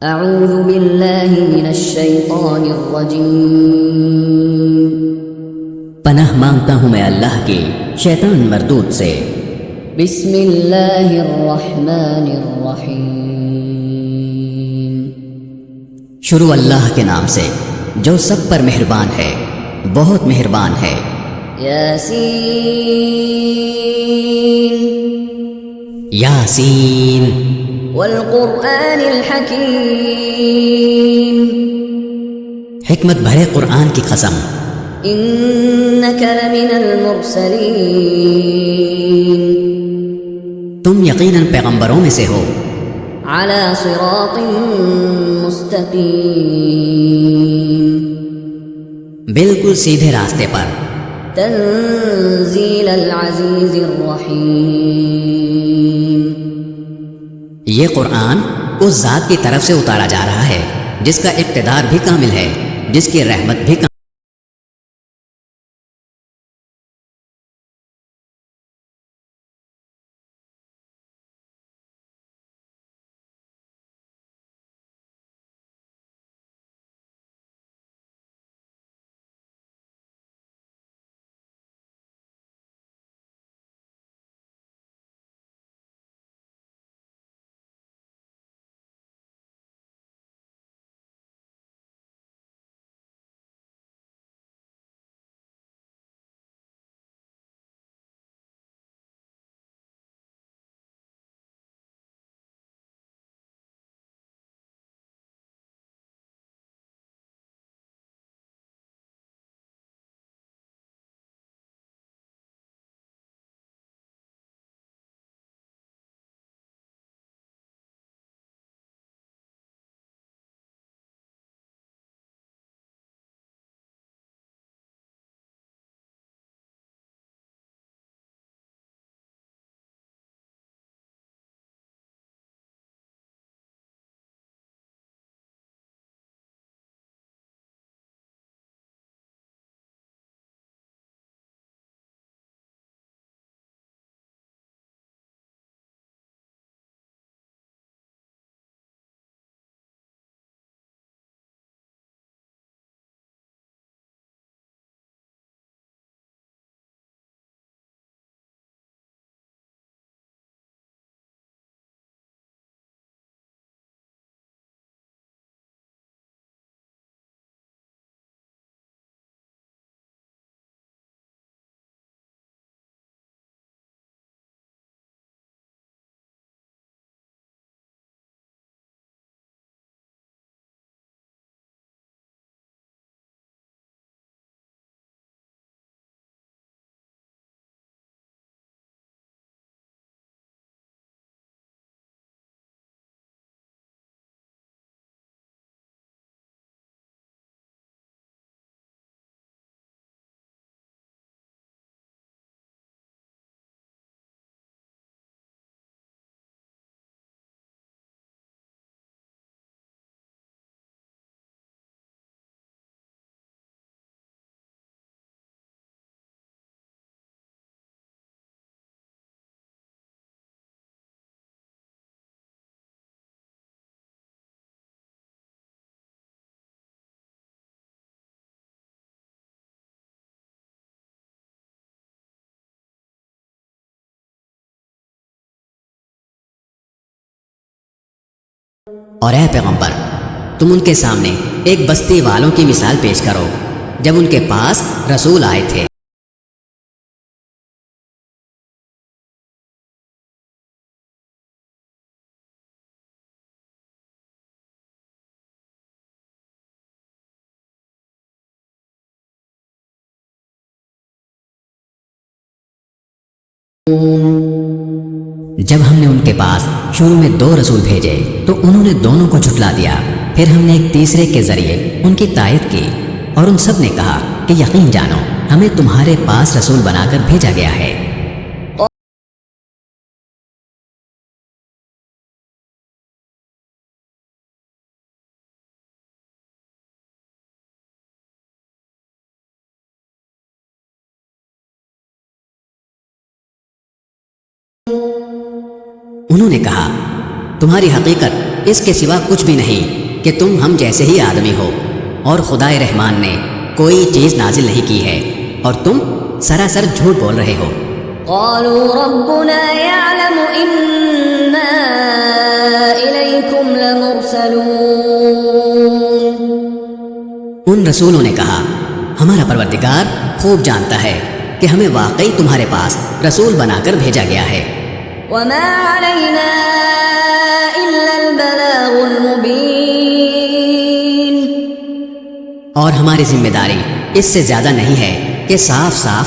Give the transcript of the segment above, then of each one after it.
अऊज़ु बिल्लाहि मिनश शैतानिर रजीम। पनाह मांगता हूँ मैं अल्लाह की शैतान मरदूद से। बिस्मिल्लाहिर रहमानिर रहीम। शुरू अल्लाह के नाम से जो सब पर मेहरबान है, बहुत मेहरबान है। यासीन यासीन वल कुरआनिल हकीम। हिकमत भरे कुरान की कसम। इन्नका लमिनल मुरसलीन। तुम यकीनन पैगंबरों में से हो। अला सिरातिन मुस्तकीम। बिल्कुल सीधे रास्ते पर। तंजीलल अज़ीज़िर रहीम। ये कुरान उस जात की तरफ से उतारा जा रहा है जिसका इक़्तिदार भी कामिल है, जिसकी रहमत भी कामिल। और ऐ पैगंबर, तुम उनके सामने एक बस्ती वालों की मिसाल पेश करो जब उनके पास रसूल आए थे। जब हमने उनके पास शुरू में 2 रसूल भेजे तो उन्होंने दोनों को झुठला दिया। फिर हमने एक तीसरे के जरिए उनकी तायद की और उन सब ने कहा कि यकीन जानो, हमें तुम्हारे पास रसूल बनाकर भेजा गया है। उन्होंने कहा, तुम्हारी हकीकत इसके सिवा कुछ भी नहीं कि तुम हम जैसे ही आदमी हो, और खुदाए रहमान ने कोई चीज़ नाजिल नहीं की है और तुम सरासर झूठ बोल रहे हो। क़ालू रब्बुना यअलमु इन्ना इलैकुम लमुरसलून। उन रसूलों ने कहा, हमारा परवरदिगार खूब जानता है कि हमें वाकई तुम्हारे पास रसूल बनाकर भेजा गया है। वमा अलैना इल्लल बलागुल मुबीन। और हमारी जिम्मेदारी इससे ज्यादा नहीं है कि साफ साफ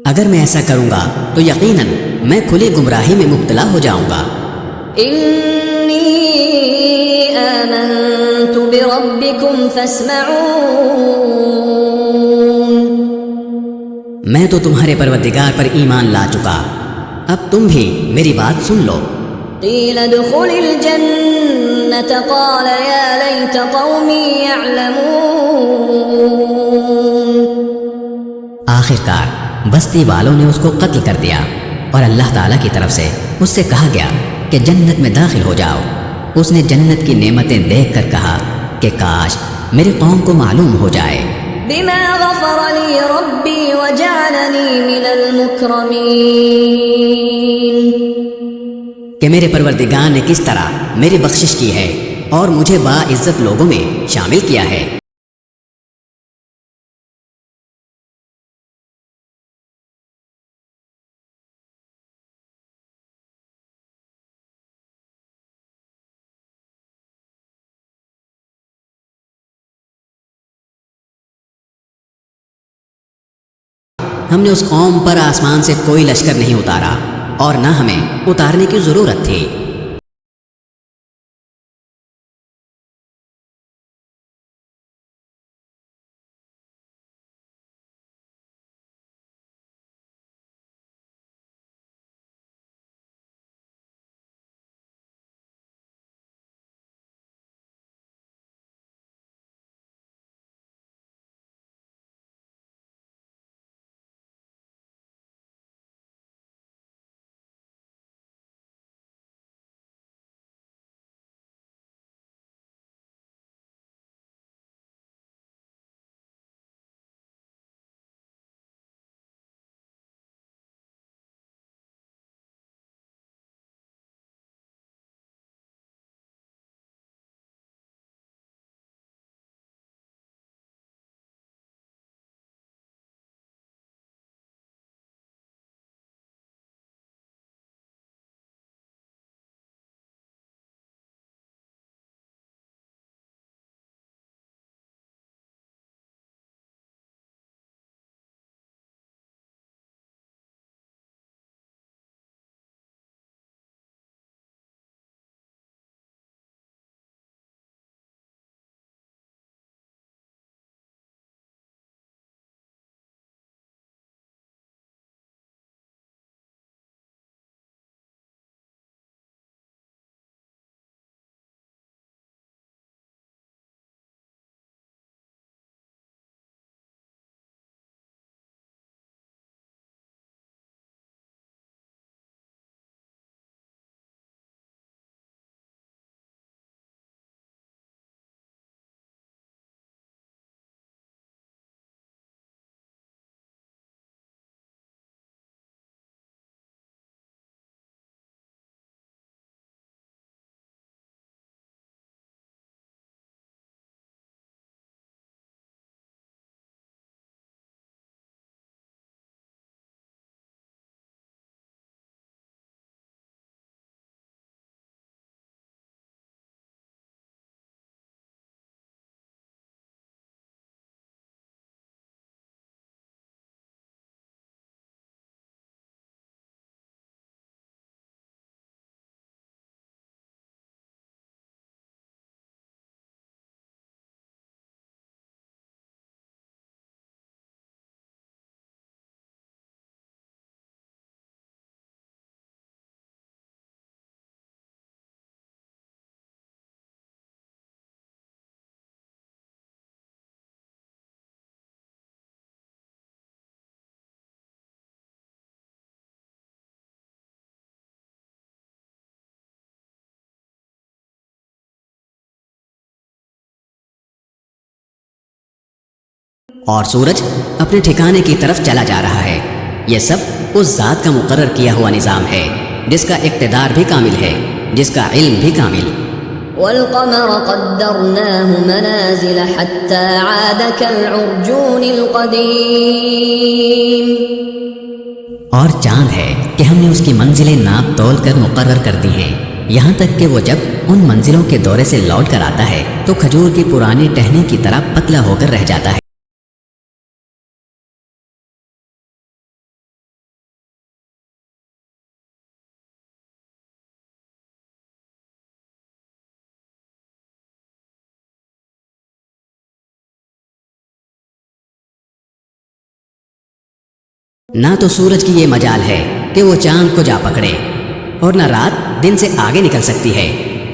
अगर मैं ऐसा करूंगा तो यकीनन मैं खुली गुमराही में मुब्तला हो जाऊंगा। इन्नी आमन्तु बिरब्बिकुम फस्मऊन। मैं तो तुम्हारे परवरदिगार पर ईमान ला चुका, अब तुम भी मेरी बात सुन लो। क़ील उद्ख़ुलिल जन्नत क़ाल या लैत क़ौमी यअलमून। आखिरकार बस्ती वालों ने उसको कत्ल कर दिया और अल्लाह ताला की तरफ से उससे कहा गया कि जन्नत में दाखिल हो जाओ। उसने जन्नत की नेमतें देखकर कहा कि काश मेरी कौम को मालूम हो जाए बिमा गफ़र ली रब्बी वजअलनी मिनल मुकरमीन, कि मेरे परवरदिगार ने किस तरह मेरी बख्शिश की है और मुझे बाइज्जत लोगों में शामिल किया है। हमने उस कौम पर आसमान से कोई लश्कर नहीं उतारा और न हमें उतारने की ज़रूरत थी। और सूरज अपने ठिकाने की तरफ चला जा रहा है। यह सब उस ज़ात का मुकर्रर किया हुआ निज़ाम है जिसका इक़्तिदार भी कामिल है, जिसका इल्म भी कामिल। वल्क़मर क़द्दरनाहु मनाज़िल हत्ता आद कल्उर्जूनिल क़दीम। और चांद है कि हमने उसकी मंजिलें नाप तोल कर मुकर्रर कर दी हैं, यहाँ तक कि वो जब उन मंजिलों के दौरे से लौट कर आता है तो खजूर की पुरानी टहनी की तरह पतला होकर रह जाता है। ना तो सूरज की ये मजाल है कि वो चांद को जा पकड़े, और ना रात दिन से आगे निकल सकती है,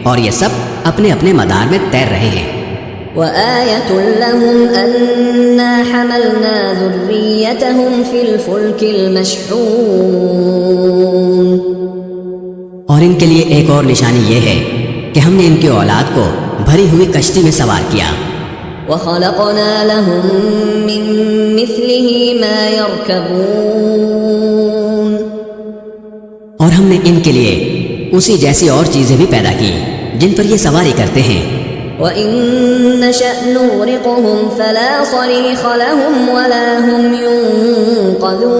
और ये सब अपने अपने मदार में तैर रहे हैं। वआयतुल लहुम अन्ना हमलना ज़ुर्रियतहुम फिल फुल्किल मशहून। और इनके लिए एक और निशानी ये है कि हमने इनकी औलाद को भरी हुई कश्ती में सवार किया। वख़लक़ना लहुम मिन मिस्लिही मा यरकबून। और हमने इनके लिए उसी जैसी और चीजें भी पैदा की जिन पर ये सवारी करते हैं। वइन नशअ नुग़रिक़हुम फला सरीख़ लहुम वला हुम युनक़ज़ून।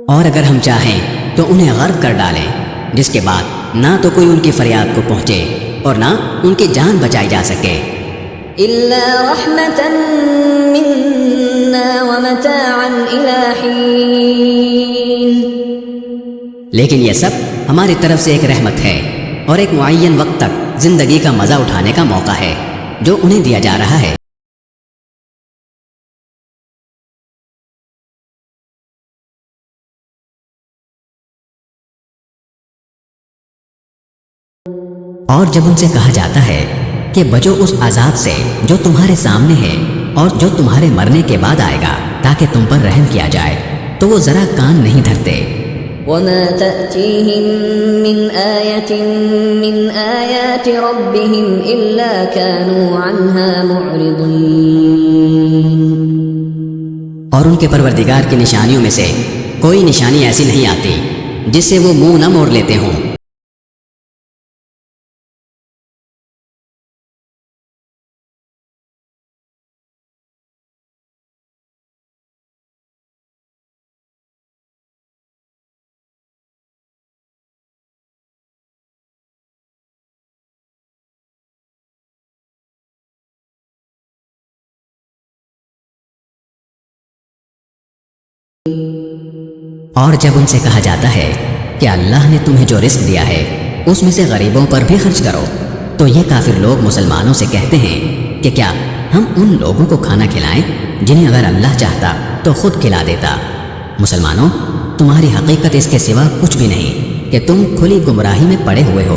और अगर हम चाहें तो उन्हें गर्क कर डालें, जिसके बाद ना तो कोई उनकी फरियाद को पहुंचे और ना उनकी जान बचाई जा सके। इल्ला रहमतन मिन्ना व मताअन इला हीन। लेकिन यह सब हमारी तरफ से एक रहमत है और एक मुअय्यन वक्त तक जिंदगी का मजा उठाने का मौका है जो उन्हें दिया जा रहा है। और जब उनसे कहा जाता है कि बचो उस अजाब से जो तुम्हारे सामने है और जो तुम्हारे मरने के बाद आएगा, ताकि तुम पर रहम किया जाए, तो वो जरा कान नहीं धरते। वमा तअतीहिम मिन आयतिन मिन आयाति रब्बिहिम इल्ला कानू अन्हा मुअरिदीन। और उनके परवरदिगार की निशानियों में से कोई निशानी ऐसी नहीं आती जिससे वो मुंह न मोड़ लेते हों। और जब उनसे कहा जाता है कि अल्लाह ने तुम्हें जो रिस्क दिया है उसमें से गरीबों पर भी खर्च करो, तो ये काफिर लोग मुसलमानों से कहते हैं कि क्या हम उन लोगों को खाना खिलाएं जिन्हें अगर अल्लाह चाहता तो खुद खिला देता। मुसलमानों, तुम्हारी हकीकत इसके सिवा कुछ भी नहीं कि तुम खुली गुमराही में पड़े हुए हो।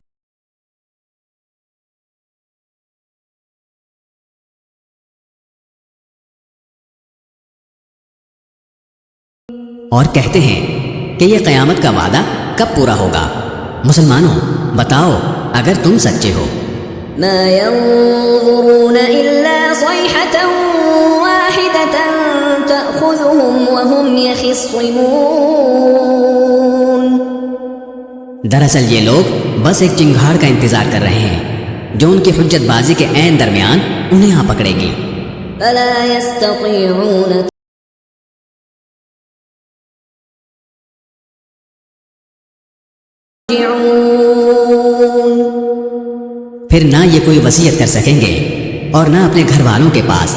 और कहते हैं कि यह क़यामत का वादा कब पूरा होगा। मुसलमानों, बताओ अगर तुम सच्चे हो। मा यंज़ुरून इल्ला सयहतन वाहिदतन तअख़ुज़ुहुम व हुम यख़िस्सिमून। दरअसल ये लोग बस एक चिंगाड़ का इंतजार कर रहे हैं जो उनकी हुज्जतबाजी के ऐन दरमियान उन्हें आ पकड़ेगी। फला यस्ततीऊन फिर ना ये कोई वसीयत कर सकेंगे और ना अपने घर वालों के पास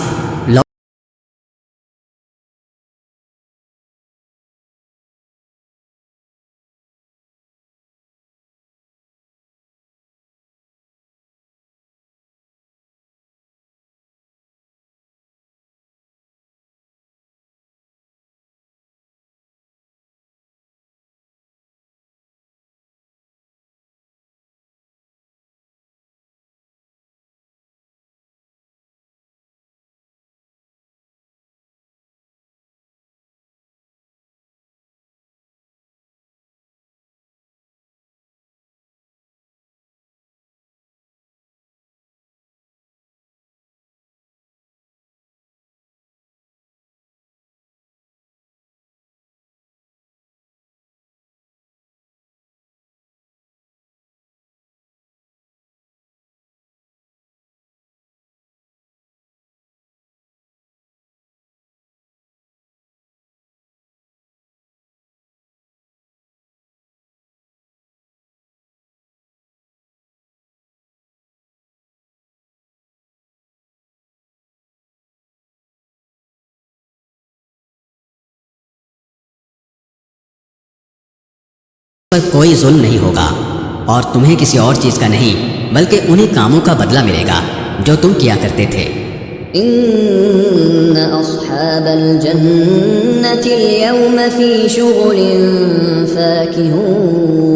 पर कोई जुल्म नहीं होगा और तुम्हें किसी और चीज़ का नहीं बल्कि उन्हीं कामों का बदला मिलेगा जो तुम किया करते थे। إن أصحاب الجنة اليوم في شغل فاكهون।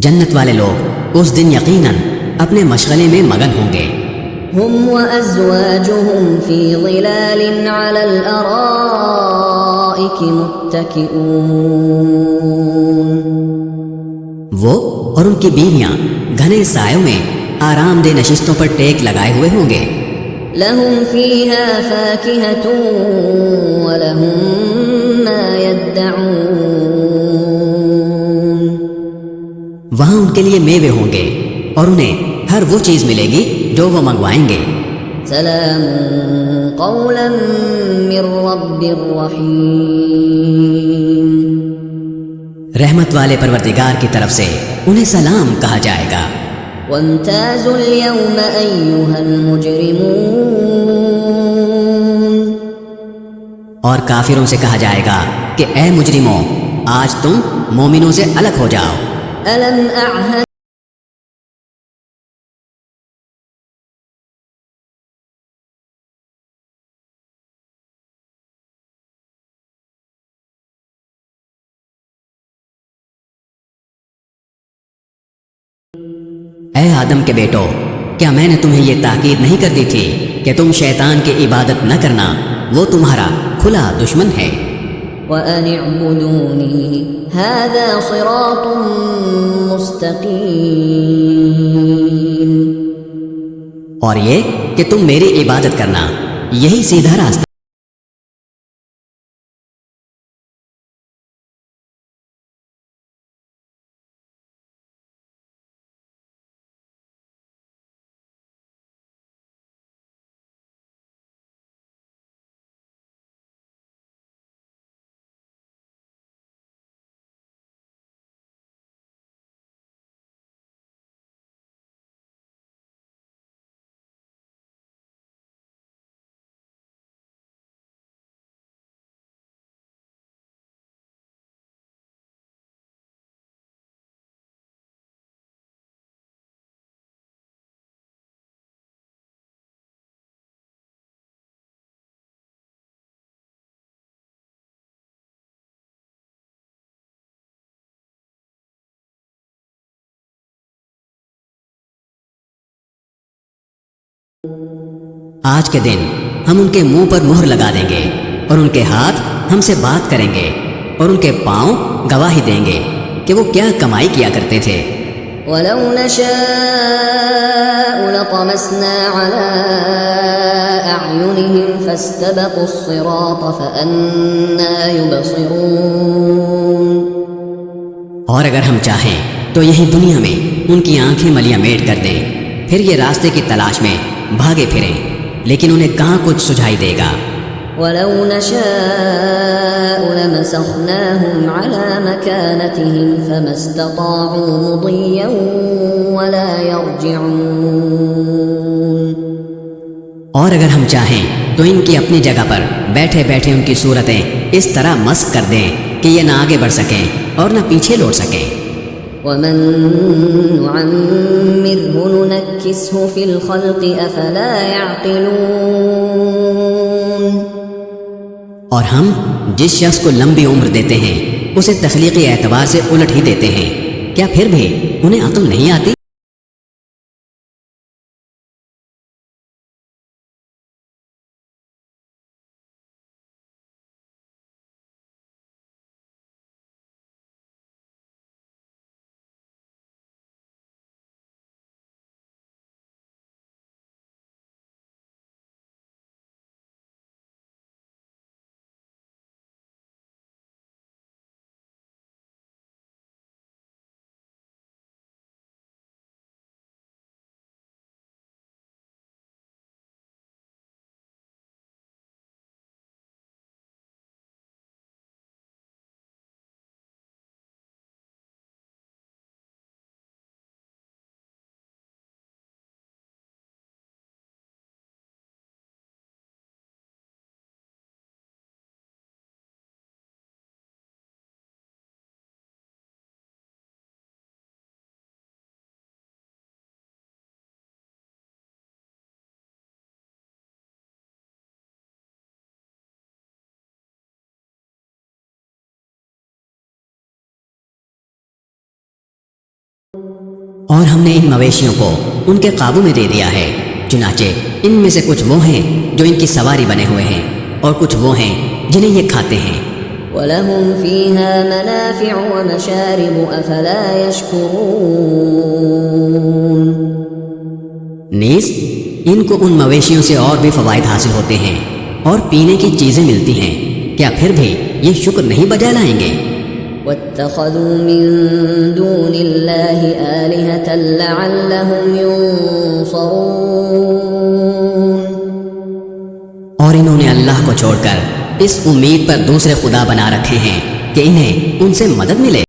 जन्नत वाले लोग उस दिन यकीनन अपने मशगले में मगन होंगे। هم وأزواجهم في ظلال على الأرائك متكئون। वो और उनकी बीवियां घने सायों में आरामदेह नशिस्तों पर टेक लगाए हुए होंगे। لهم فيها فاكهة ولهم ما يدعون। वहां उनके लिए मेवे होंगे और उन्हें हर वो चीज मिलेगी जो वो मंगवाएंगे। سلام قولا من رب رحيم। रहमत वाले परवरदिगार की तरफ से उन्हें सलाम कहा जाएगा। وامتازوا اليوم أيها المجرمون। और काफिरों से कहा जाएगा कि ए मुजरिमों, आज तुम मोमिनों से अलग हो जाओ। ألم أعهد ए आदम के बेटो, क्या मैंने तुम्हें ये ताकीद नहीं कर दी थी कि तुम शैतान की इबादत न करना, वो तुम्हारा खुला दुश्मन है। وأن اعبدوني هذا صراط مستقيم। और ये कि तुम मेरी इबादत करना, यही सीधा रास्ता। आज के दिन हम उनके मुंह पर मुहर लगा देंगे और उनके हाथ हमसे बात करेंगे और उनके पांव गवाही देंगे कि वो क्या कमाई किया करते थे। ولو نشاء لطمسنا على أعينهم فاستبقوا الصراط فأنى يبصرون। और अगर हम चाहें तो यही दुनिया में उनकी आंखें मलिया मेट कर दें, फिर ये रास्ते की तलाश में भागे फिरें, लेकिन उन्हें कहाँ कुछ सुझाई देगा। ولو نشاء لمسخناهم على مكانتهم فما استطاعوا مضيا ولا يرجعون। और अगर हम चाहें तो इनकी अपनी जगह पर बैठे बैठे उनकी सूरतें इस तरह मस्क कर दें कि ये ना आगे बढ़ सकें और ना पीछे लौट सकें। ومن نعمره ننكسه في الخلق أفلا يعقلون। और हम जिस शख्स को लंबी उम्र देते हैं उसे तख्लीकी एतबार से उलट ही देते हैं, क्या फिर भी उन्हें अक्ल नहीं आती? और हमने इन मवेशियों को उनके काबू में दे दिया है। चुनाचे इनमें से कुछ वो हैं जो इनकी सवारी बने हुए हैं और कुछ वो हैं जिन्हें ये खाते हैं। वलहुम फीहा मनाफिउ व मशारिबु अफला यशकुरून। नीस इनको उन मवेशियों से और भी फवायद हासिल होते हैं और पीने की चीज़ें मिलती हैं, क्या फिर भी ये शुक्र नहीं बजा लाएंगे? वत्तखज़ू मिन दूनिल्लाहि आलिहतन लअल्लहुम युंसरून। और इन्होंने अल्लाह को छोड़कर इस उम्मीद पर दूसरे खुदा बना रखे हैं कि इन्हें उनसे मदद मिले।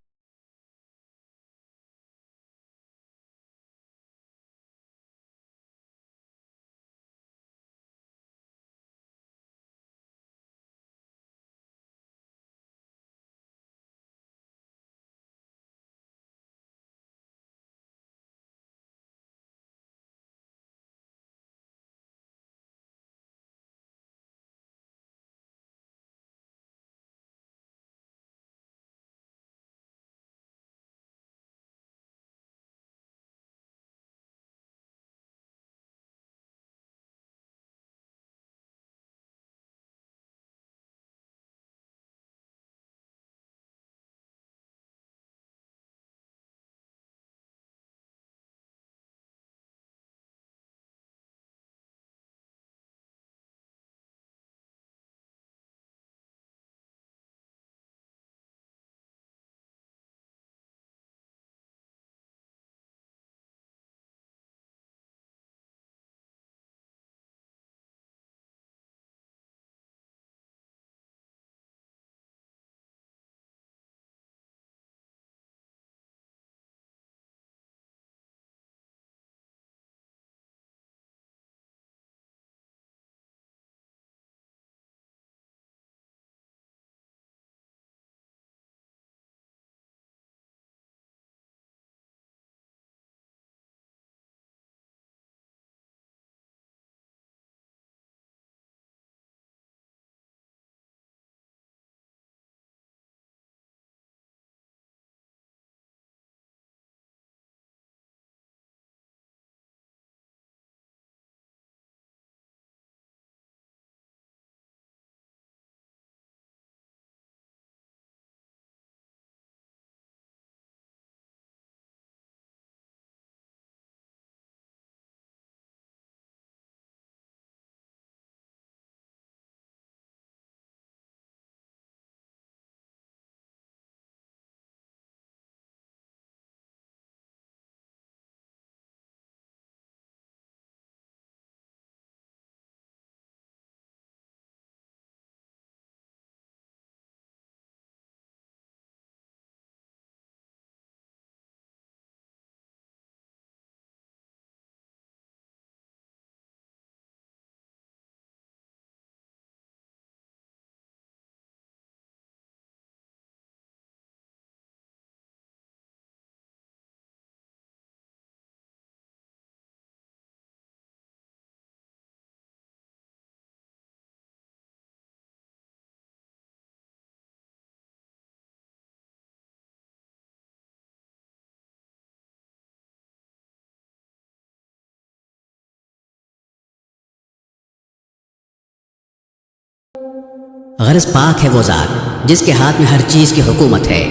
गरज पाक है वो ज़ात जिसके हाथ में हर चीज़ की हुकूमत है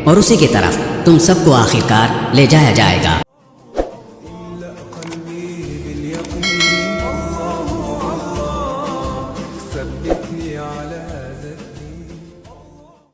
और उसी की तरफ तुम सबको आखिरकार ले जाया जाएगा।